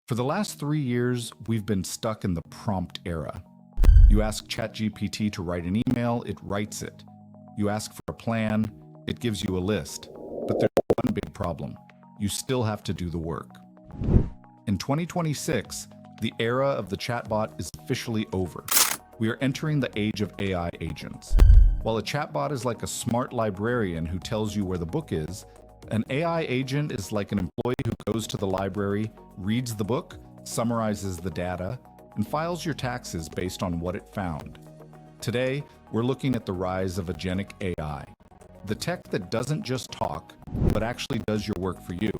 For the last 3 years, we've been stuck in the prompt era. You ask ChatGPT to write an email, it writes it. You ask for a plan, it gives you a list. But there's one big problem. You still have to do the work. In 2026, the era of the chatbot is officially over. We are entering the age of AI agents. While a chatbot is like a smart librarian who tells you where the book is, an AI agent is like an employee who goes to the library, reads the book, summarizes the data, and files your taxes based on what it found. Today, we're looking at the rise of Agentic AI, the tech that doesn't just talk, but actually does your work for you.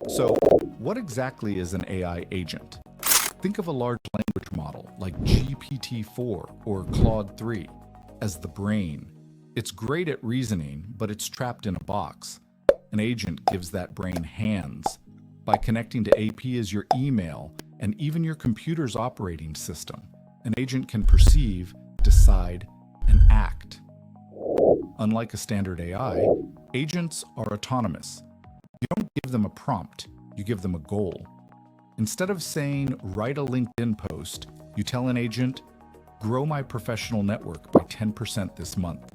So, what exactly is an AI agent? Think of a large language model like GPT-4 or Claude 3 as the brain. It's great at reasoning, but it's trapped in a box. An agent gives that brain hands. By connecting to AP as your email and even your computer's operating system, an agent can perceive, decide, and act. Unlike a standard AI, agents are autonomous. You don't give them a prompt, you give them a goal. Instead of saying, write a LinkedIn post, you tell an agent, grow my professional network by 10% this month.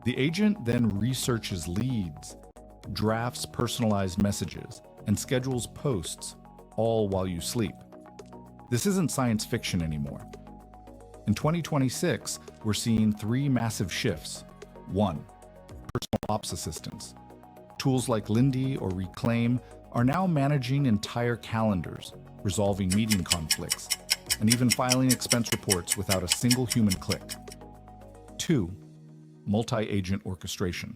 The agent then researches leads, drafts personalized messages, and schedules posts, all while you sleep. This isn't science fiction anymore. In 2026, we're seeing 3 massive shifts. 1. Personal ops assistants. Tools like Lindy or Reclaim are now managing entire calendars, resolving meeting conflicts, and even filing expense reports without a single human click. 2. Multi-agent orchestration.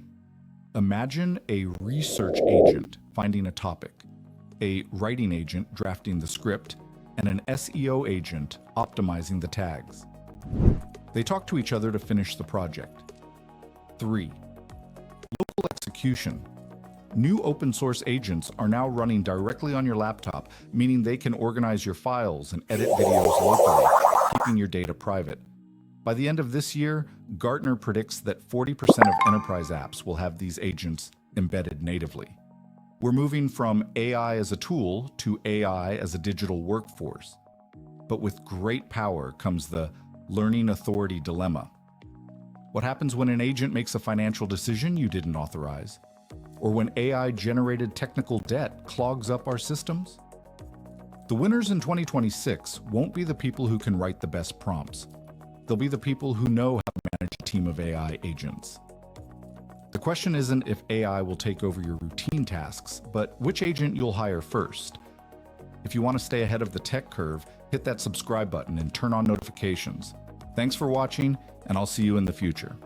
Imagine a research agent finding a topic, a writing agent drafting the script, and an SEO agent optimizing the tags. They talk to each other to finish the project. 3. Local execution. New open source agents are now running directly on your laptop, meaning they can organize your files and edit videos locally, keeping your data private. By the end of this year, Gartner predicts that 40% of enterprise apps will have these agents embedded natively. We're moving from AI as a tool to AI as a digital workforce. But with great power comes the learning authority dilemma. What happens when an agent makes a financial decision you didn't authorize? Or when AI-generated technical debt clogs up our systems? The winners in 2026 won't be the people who can write the best prompts. They'll be the people who know how to manage a team of AI agents. The question isn't if AI will take over your routine tasks, but which agent you'll hire first. If you want to stay ahead of the tech curve, hit that subscribe button and turn on notifications. Thanks for watching, and I'll see you in the future.